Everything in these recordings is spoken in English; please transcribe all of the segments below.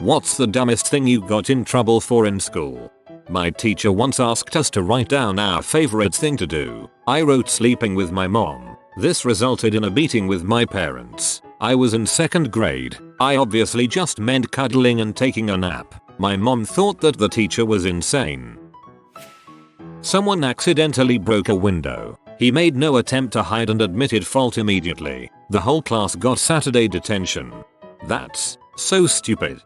What's the dumbest thing you got in trouble for in school? My teacher once asked us to write down our favorite thing to do. I wrote sleeping with my mom. This resulted in a beating with my parents. I was in 2nd grade. I obviously just meant cuddling and taking a nap. My mom thought that the teacher was insane. Someone accidentally broke a window. He made no attempt to hide and admitted fault immediately. The whole class got Saturday detention. That's so stupid.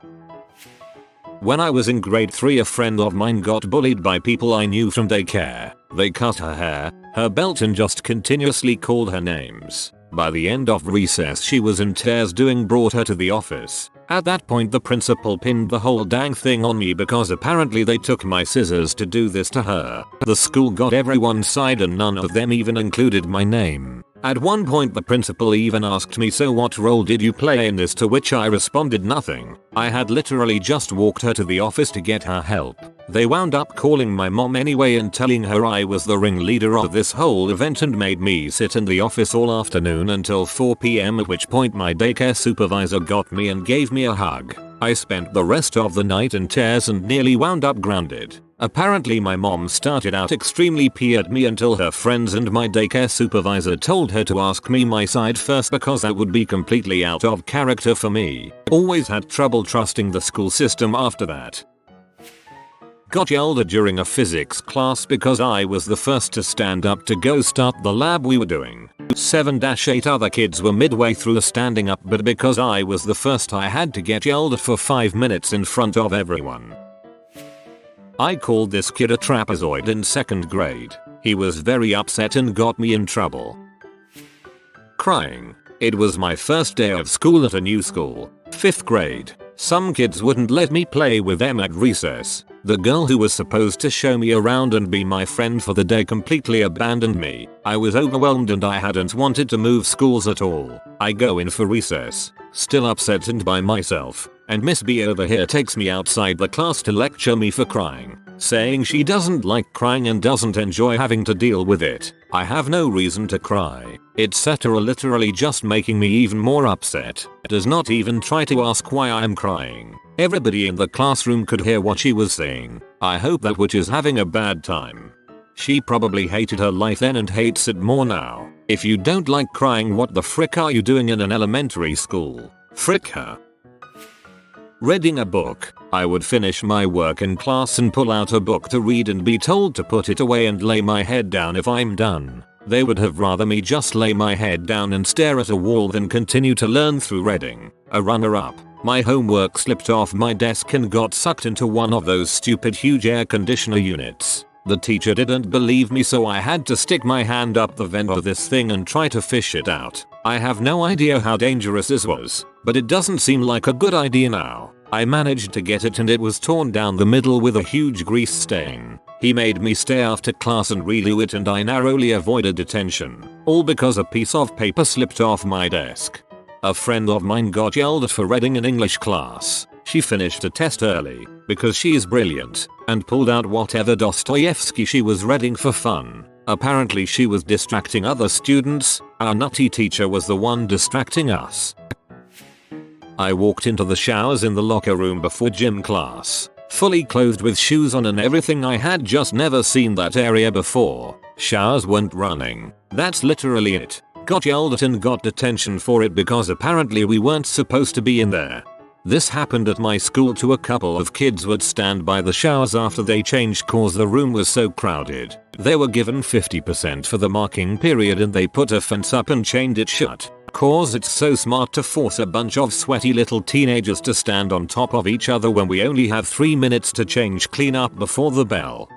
When I was in grade 3, a friend of mine got bullied by people I knew from daycare. They cut her hair, her belt, and just continuously called her names. By the end of recess she was in tears. Brought her to the office. At that point the principal pinned the whole dang thing on me because apparently they took my scissors to do this to her. The school got everyone's side and none of them even included my name. At one point the principal even asked me, "So what role did you play in this?" To which I responded, "Nothing. I had literally just walked her to the office to get her help." They wound up calling my mom anyway and telling her I was the ringleader of this whole event and made me sit in the office all afternoon until 4 p.m, at which point my daycare supervisor got me and gave me a hug. I spent the rest of the night in tears and nearly wound up grounded. Apparently my mom started out extremely pissed at me until her friends and my daycare supervisor told her to ask me my side first because that would be completely out of character for me. Always had trouble trusting the school system after that. Got yelled at during a physics class because I was the first to stand up to go start the lab we were doing. 7-8 other kids were midway through standing up, but because I was the first I had to get yelled at for 5 minutes in front of everyone. I called this kid a trapezoid in 2nd grade. He was very upset and got me in trouble. Crying. It was my first day of school at a new school. 5th grade. Some kids wouldn't let me play with them at recess. The girl who was supposed to show me around and be my friend for the day completely abandoned me. I was overwhelmed and I hadn't wanted to move schools at all. I go in for recess, still upset and by myself, and Miss B over here takes me outside the class to lecture me for crying, saying she doesn't like crying and doesn't enjoy having to deal with it. I have no reason to cry, etc., literally just making me even more upset. Does not even try to ask why I'm crying. Everybody in the classroom could hear what she was saying. I hope that witch is having a bad time. She probably hated her life then and hates it more now. If you don't like crying, what the frick are you doing in an elementary school? Frick her. Reading a book. I would finish my work in class and pull out a book to read and be told to put it away and lay my head down if I'm done. They would have rather me just lay my head down and stare at a wall than continue to learn through reading. A runner-up. My homework slipped off my desk and got sucked into one of those stupid huge air conditioner units. The teacher didn't believe me, so I had to stick my hand up the vent of this thing and try to fish it out. I have no idea how dangerous this was, but it doesn't seem like a good idea now. I managed to get it and it was torn down the middle with a huge grease stain. He made me stay after class and redo it and I narrowly avoided detention. All because a piece of paper slipped off my desk. A friend of mine got yelled at for reading in English class. She finished a test early because she's brilliant and pulled out whatever Dostoevsky she was reading for fun. Apparently she was distracting other students. Our nutty teacher was the one distracting us. I walked into the showers in the locker room before gym class, fully clothed with shoes on and everything. I had just never seen that area before. Showers weren't running. That's literally it. Got yelled at and got detention for it because apparently we weren't supposed to be in there. This happened at my school too. A couple of kids would stand by the showers after they changed cause the room was so crowded. They were given 50% for the marking period and they put a fence up and chained it shut. Cause it's so smart to force a bunch of sweaty little teenagers to stand on top of each other when we only have 3 minutes to change clean up before the bell.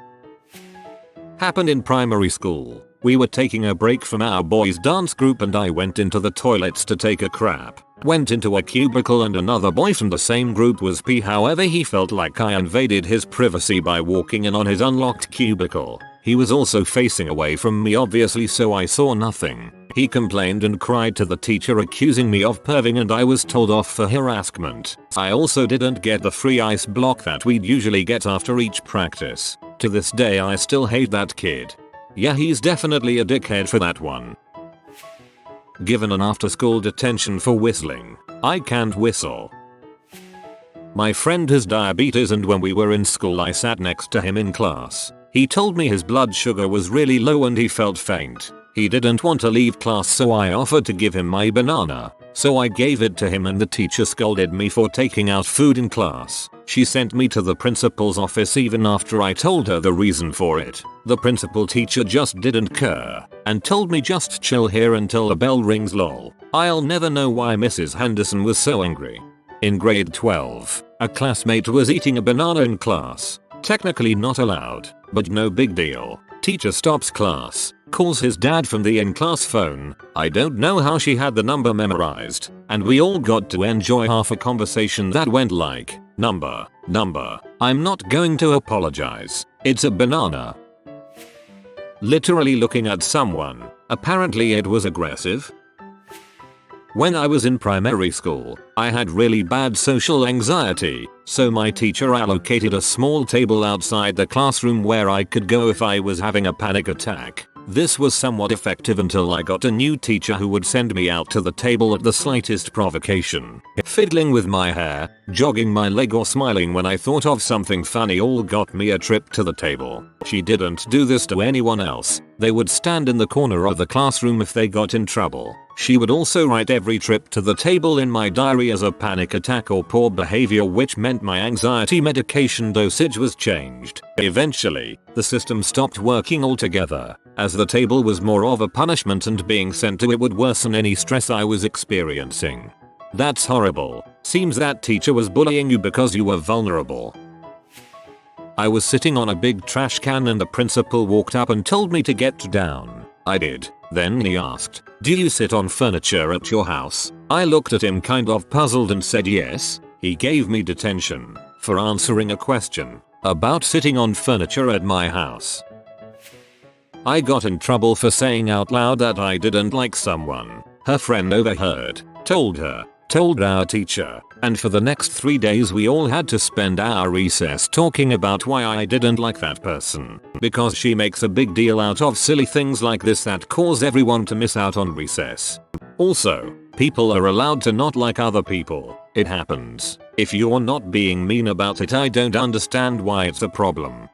Happened in primary school. We were taking a break from our boys dance group and I went into the toilets to take a crap. Went into a cubicle and another boy from the same group was pee. However, he felt like I invaded his privacy by walking in on his unlocked cubicle. He was also facing away from me obviously, so I saw nothing. He complained and cried to the teacher accusing me of perving and I was told off for harassment. I also didn't get the free ice block that we'd usually get after each practice. To this day I still hate that kid. Yeah, he's definitely a dickhead for that one. Given an after-school detention for whistling. I can't whistle. My friend has diabetes, and when we were in school I sat next to him in class. He told me his blood sugar was really low and he felt faint. He didn't want to leave class, so I offered to give him my banana. So I gave it to him and the teacher scolded me for taking out food in class. She sent me to the principal's office even after I told her the reason for it. The principal teacher just didn't care and told me just chill here until the bell rings, lol. I'll never know why Mrs. Henderson was so angry. In grade 12, a classmate was eating a banana in class. Technically not allowed, but no big deal. Teacher stops class, calls his dad from the in-class phone. I don't know how she had the number memorized, and we all got to enjoy half a conversation that went like, number, I'm not going to apologize. It's a banana. Literally looking at someone. Apparently it was aggressive. When I was in primary school, I had really bad social anxiety, so my teacher allocated a small table outside the classroom where I could go if I was having a panic attack. This was somewhat effective until I got a new teacher who would send me out to the table at the slightest provocation. Fiddling with my hair, jogging my leg, or smiling when I thought of something funny all got me a trip to the table. She didn't do this to anyone else. They would stand in the corner of the classroom if they got in trouble. She would also write every trip to the table in my diary as a panic attack or poor behavior, which meant my anxiety medication dosage was changed. Eventually, the system stopped working altogether, as the table was more of a punishment and being sent to it would worsen any stress I was experiencing. That's horrible. Seems that teacher was bullying you because you were vulnerable. I was sitting on a big trash can and the principal walked up and told me to get down. I did. Then he asked, "Do you sit on furniture at your house?" I looked at him kind of puzzled and said yes. He gave me detention for answering a question about sitting on furniture at my house. I got in trouble for saying out loud that I didn't like someone. Her friend overheard, told our teacher, and for the next 3 days we all had to spend our recess talking about why I didn't like that person. Because she makes a big deal out of silly things like this that cause everyone to miss out on recess. Also, people are allowed to not like other people. It happens. If you're not being mean about it, I don't understand why it's a problem.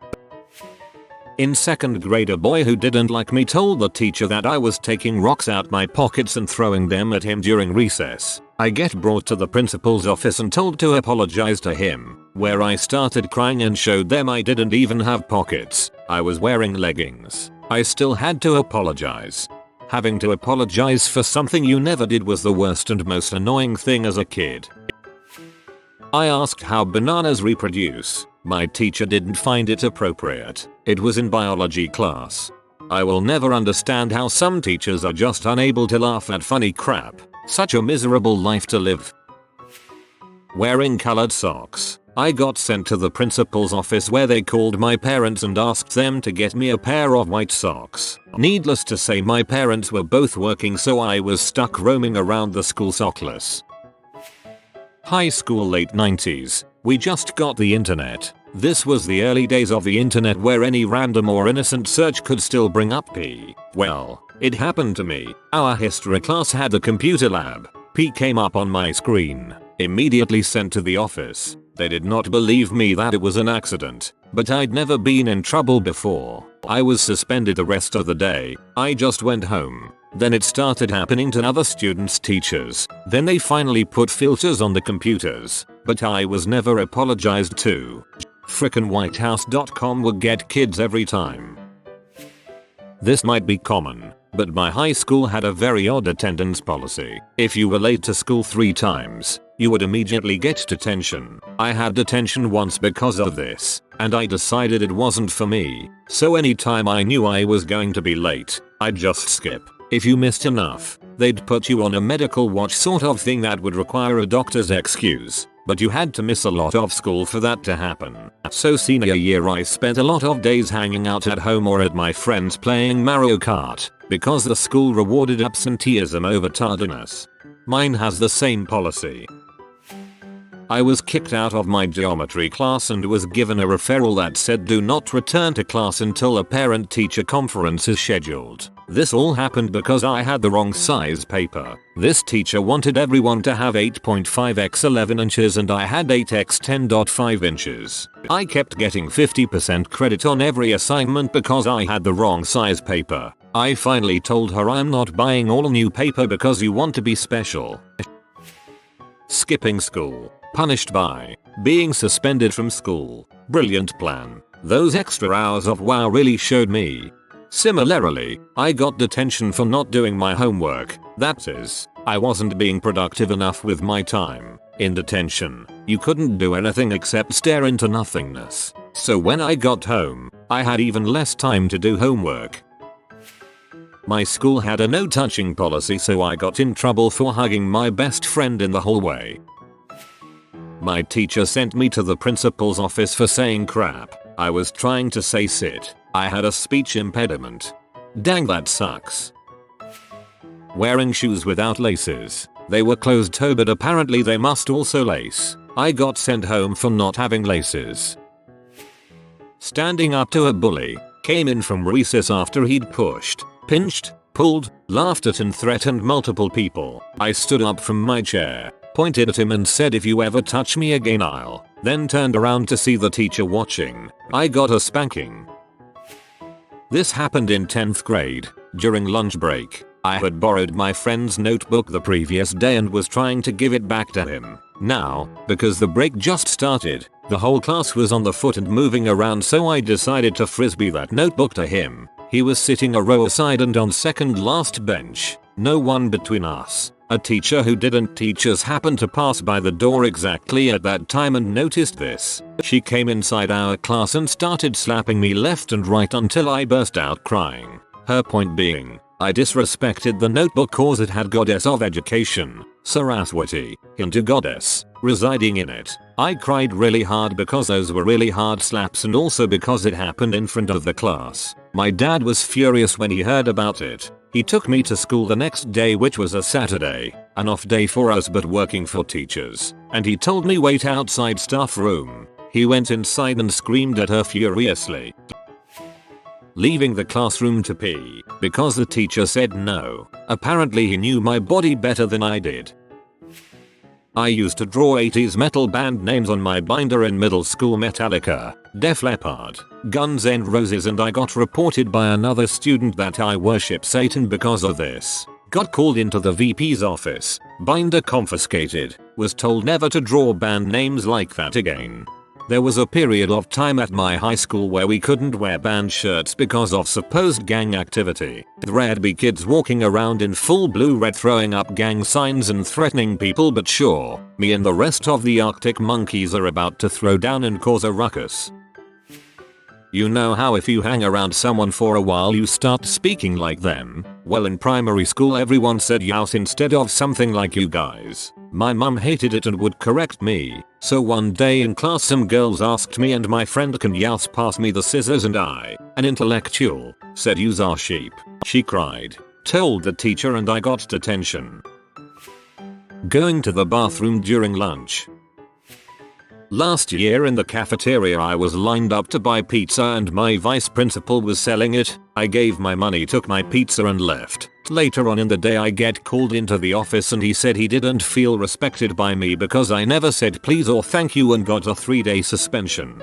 In 2nd grade, a boy who didn't like me told the teacher that I was taking rocks out my pockets and throwing them at him during recess. I get brought to the principal's office and told to apologize to him, where I started crying and showed them I didn't even have pockets. I was wearing leggings. I still had to apologize. Having to apologize for something you never did was the worst and most annoying thing as a kid. I asked how bananas reproduce. My teacher didn't find it appropriate. It was in biology class. I will never understand how some teachers are just unable to laugh at funny crap. Such a miserable life to live. Wearing colored socks. I got sent to the principal's office where they called my parents and asked them to get me a pair of white socks. Needless to say, my parents were both working, so I was stuck roaming around the school sockless. High school, late 90s. We just got the internet. This was the early days of the internet where any random or innocent search could still bring up P. Well, it happened to me. Our history class had a computer lab. P came up on my screen. Immediately sent to the office. They did not believe me that it was an accident, but I'd never been in trouble before. I was suspended the rest of the day. I just went home. Then it started happening to other students' teachers. Then they finally put filters on the computers, but I was never apologized to. Frickin' whitehouse.com would get kids every time. This might be common, but my high school had a very odd attendance policy. If you were late to school 3 times, you would immediately get detention. I had detention once because of this, and I decided it wasn't for me. So anytime I knew I was going to be late, I'd just skip. If you missed enough, they'd put you on a medical watch sort of thing that would require a doctor's excuse. But you had to miss a lot of school for that to happen. So senior year I spent a lot of days hanging out at home or at my friends playing Mario Kart, because the school rewarded absenteeism over tardiness. Mine has the same policy. I was kicked out of my geometry class and was given a referral that said do not return to class until a parent-teacher conference is scheduled. This all happened because I had the wrong size paper. This teacher wanted everyone to have 8.5 x 11 inches and I had 8 x 10.5 inches. I kept getting 50% credit on every assignment because I had the wrong size paper. I finally told her I'm not buying all new paper because you want to be special. Skipping school. Punished by being suspended from school. Brilliant plan. Those extra hours of wow really showed me. Similarly, I got detention for not doing my homework. That is, I wasn't being productive enough with my time. In detention, you couldn't do anything except stare into nothingness. So when I got home, I had even less time to do homework. My school had a no touching policy, so I got in trouble for hugging my best friend in the hallway. My teacher sent me to the principal's office for saying crap. I was trying to say sit. I had a speech impediment. Dang, that sucks. Wearing shoes without laces. They were closed-toe but apparently they must also lace. I got sent home for not having laces. Standing up to a bully. Came in from recess after he'd pushed, pinched, pulled, laughed at and threatened multiple people. I stood up from my chair, pointed at him and said if you ever touch me again I'll. Then turned around to see the teacher watching. I got a spanking. This happened in 10th grade, during lunch break. I had borrowed my friend's notebook the previous day and was trying to give it back to him. Now, because the break just started, the whole class was on the foot and moving around, so I decided to frisbee that notebook to him. He was sitting a row aside and on second last bench. No one between us. A teacher who didn't teach us happened to pass by the door exactly at that time and noticed this. She came inside our class and started slapping me left and right until I burst out crying. Her point being, I disrespected the notebook cause it had goddess of education, Saraswati, Hindu goddess, residing in it. I cried really hard because those were really hard slaps and also because it happened in front of the class. My dad was furious when he heard about it. He took me to school the next day, which was a Saturday, an off day for us but working for teachers, and he told me wait outside staff room. He went inside and screamed at her furiously. Leaving the classroom to pee, because the teacher said no. Apparently he knew my body better than I did. I used to draw 80s metal band names on my binder in middle school: Metallica, Def Leppard, Guns N' Roses, and I got reported by another student that I worship Satan because of this. Got called into the VP's office, binder confiscated, was told never to draw band names like that again. There was a period of time at my high school where we couldn't wear band shirts because of supposed gang activity. There'd be kids walking around in full blue red throwing up gang signs and threatening people, but sure, me and the rest of the Arctic Monkeys are about to throw down and cause a ruckus. You know how if you hang around someone for a while you start speaking like them? Well, in primary school everyone said youse instead of something like you guys. My mum hated it and would correct me. So one day in class some girls asked me and my friend, can youse pass me the scissors, and I, an intellectual, said use are sheep. She cried, told the teacher, and I got detention. Going to the bathroom during lunch. Last year in the cafeteria I was lined up to buy pizza and my vice principal was selling it. I gave my money, took my pizza and left. Later on in the day I get called into the office and he said he didn't feel respected by me because I never said please or thank you, and got a 3-day suspension.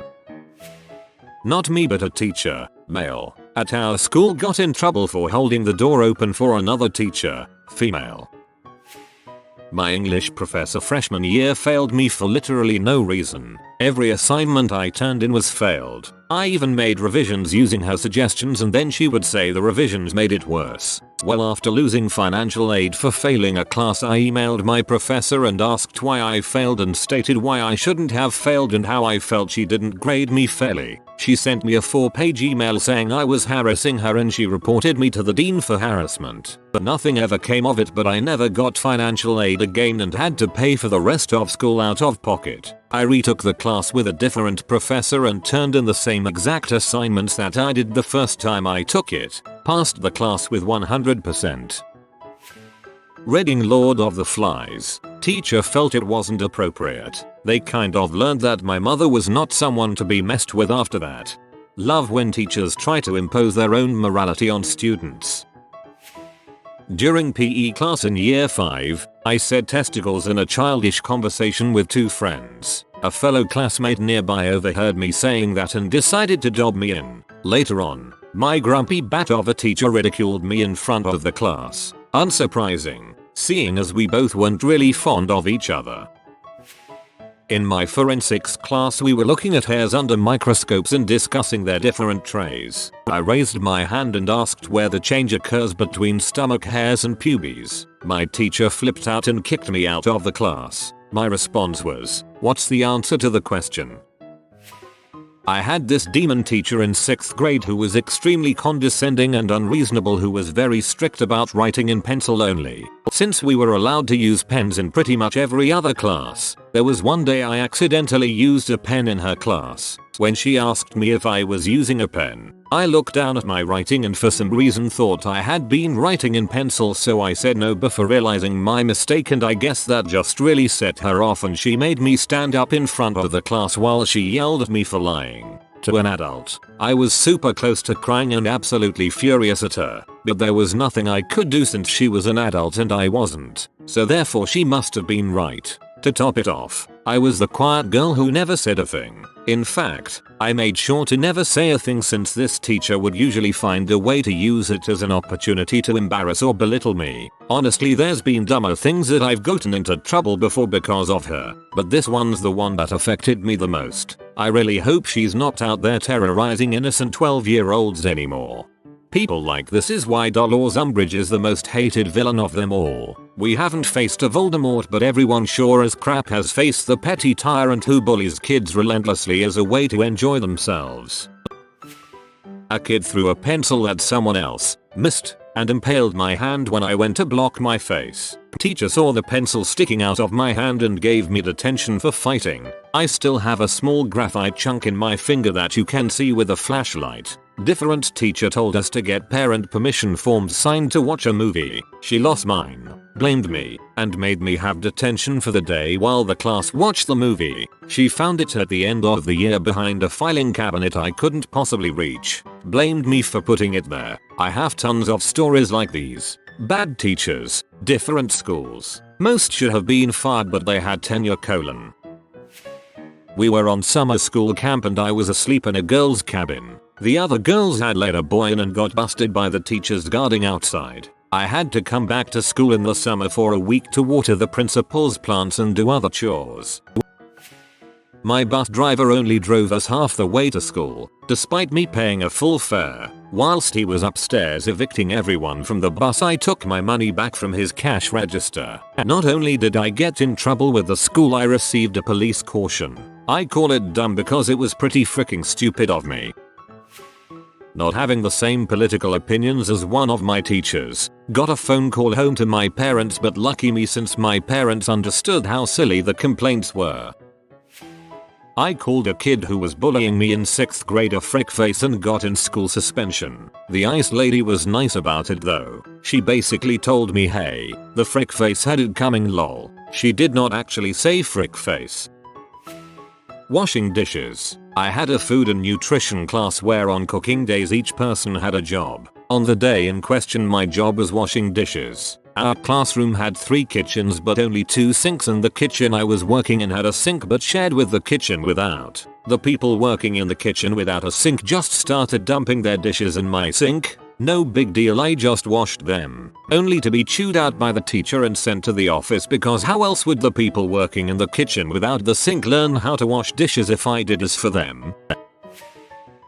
Not me but a teacher, male, at our school got in trouble for holding the door open for another teacher, female. My English professor freshman year failed me for literally no reason. Every assignment I turned in was failed. I even made revisions using her suggestions and then she would say the revisions made it worse. Well, after losing financial aid for failing a class, I emailed my professor and asked why I failed and stated why I shouldn't have failed and how I felt she didn't grade me fairly. She sent me a 4-page email saying I was harassing her and she reported me to the dean for harassment. But nothing ever came of it, but I never got financial aid again and had to pay for the rest of school out of pocket. I retook the class with a different professor and turned in the same exact assignments that I did the first time I took it. Passed the class with 100%. Reading Lord of the Flies. Teacher felt it wasn't appropriate. They kind of learned that my mother was not someone to be messed with after that. Love when teachers try to impose their own morality on students. During PE class in year 5, I said testicles in a childish conversation with 2 friends. A fellow classmate nearby overheard me saying that and decided to dob me in. Later on, my grumpy bat of a teacher ridiculed me in front of the class. Unsurprising, seeing as we both weren't really fond of each other. In my forensics class we were looking at hairs under microscopes and discussing their different traits. I raised my hand and asked where the change occurs between stomach hairs and pubes. My teacher flipped out and kicked me out of the class. My response was, "What's the answer to the question?" I had this demon teacher in 6th grade who was extremely condescending and unreasonable, who was very strict about writing in pencil only. Since we were allowed to use pens in pretty much every other class, there was one day I accidentally used a pen in her class. When she asked me if I was using a pen, I looked down at my writing and for some reason thought I had been writing in pencil, so I said no before realizing my mistake, and I guess that just really set her off and she made me stand up in front of the class while she yelled at me for lying to an adult. I was super close to crying and absolutely furious at her, but there was nothing I could do since she was an adult and I wasn't, so therefore she must have been right. To top it off, I was the quiet girl who never said a thing. In fact, I made sure to never say a thing since this teacher would usually find a way to use it as an opportunity to embarrass or belittle me. Honestly, there's been dumber things that I've gotten into trouble before because of her, but this one's the one that affected me the most. I really hope she's not out there terrorizing innocent 12-year-olds anymore. People like this is why Dolores Umbridge is the most hated villain of them all. We haven't faced a Voldemort, but everyone sure as crap has faced the petty tyrant who bullies kids relentlessly as a way to enjoy themselves. A kid threw a pencil at someone else, missed, and impaled my hand when I went to block my face. Teacher saw the pencil sticking out of my hand and gave me detention for fighting. I still have a small graphite chunk in my finger that you can see with a flashlight. Different teacher told us to get parent permission forms signed to watch a movie. She lost mine, blamed me, and made me have detention for the day while the class watched the movie. She found it at the end of the year behind a filing cabinet I couldn't possibly reach. Blamed me for putting it there. I have tons of stories like these. Bad teachers, different schools. Most should have been fired but they had tenure. We were on summer school camp and I was asleep in a girl's cabin. The other girls had let a boy in and got busted by the teachers guarding outside. I had to come back to school in the summer for a week to water the principal's plants and do other chores. My bus driver only drove us half the way to school, despite me paying a full fare. Whilst he was upstairs evicting everyone from the bus, I took my money back from his cash register. Not only did I get in trouble with the school, I received a police caution. I call it dumb because it was pretty freaking stupid of me. Not having the same political opinions as one of my teachers. Got a phone call home to my parents, but lucky me since my parents understood how silly the complaints were. I called a kid who was bullying me in 6th grade a frickface and got in school suspension. The ice lady was nice about it though. She basically told me, hey, the frickface had it coming lol. She did not actually say frickface. Washing dishes. I had a food and nutrition class where on cooking days each person had a job. On the day in question my job was washing dishes. Our classroom had 3 kitchens but only 2 sinks, and the kitchen I was working in had a sink but shared with the kitchen without. The people working in the kitchen without a sink just started dumping their dishes in my sink. No big deal, I just washed them. Only to be chewed out by the teacher and sent to the office, because how else would the people working in the kitchen without the sink learn how to wash dishes if I did this for them?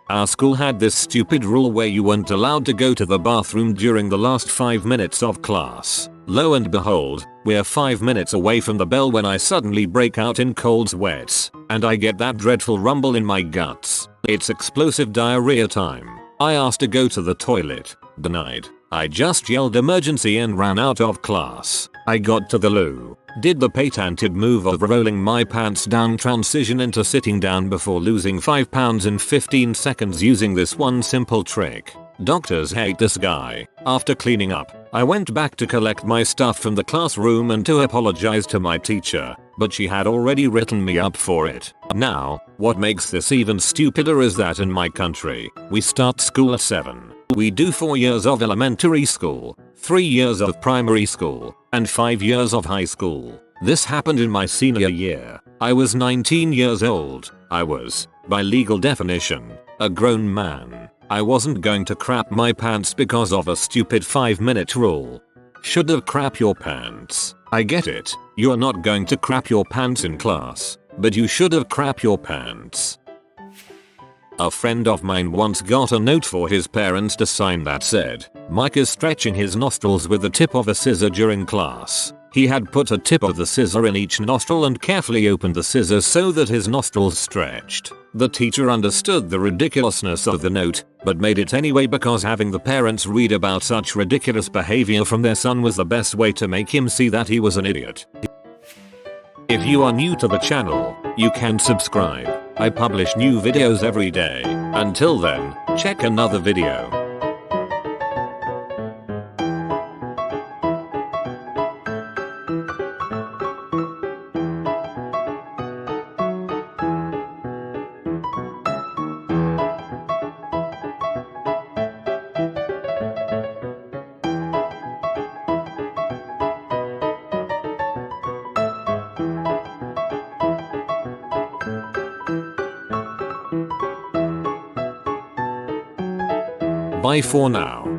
Our school had this stupid rule where you weren't allowed to go to the bathroom during the last 5 minutes of class. Lo and behold, we're 5 minutes away from the bell when I suddenly break out in cold sweats, and I get that dreadful rumble in my guts. It's explosive diarrhea time. I asked to go to the toilet. Denied. I just yelled emergency and ran out of class. I got to the loo, did the patented move of rolling my pants down transition into sitting down before losing 5 pounds in 15 seconds using this one simple trick. Doctors hate this guy. After cleaning up, I went back to collect my stuff from the classroom and to apologize to my teacher, but she had already written me up for it. Now, what makes this even stupider is that in my country, we start school at 7. We do 4 years of elementary school, 3 years of primary school, and 5 years of high school. This happened in my senior year. I was 19 years old. I was, by legal definition, a grown man. I wasn't going to crap my pants because of a stupid 5-minute rule. Should have crap your pants. I get it, you're not going to crap your pants in class, but you should have crap your pants. A friend of mine once got a note for his parents to sign that said, "Mike is stretching his nostrils with the tip of a scissor during class." He had put a tip of the scissor in each nostril and carefully opened the scissors so that his nostrils stretched. The teacher understood the ridiculousness of the note, but made it anyway because having the parents read about such ridiculous behavior from their son was the best way to make him see that he was an idiot. If you are new to the channel, you can subscribe. I publish new videos every day. Until then, check another video. Bye for now.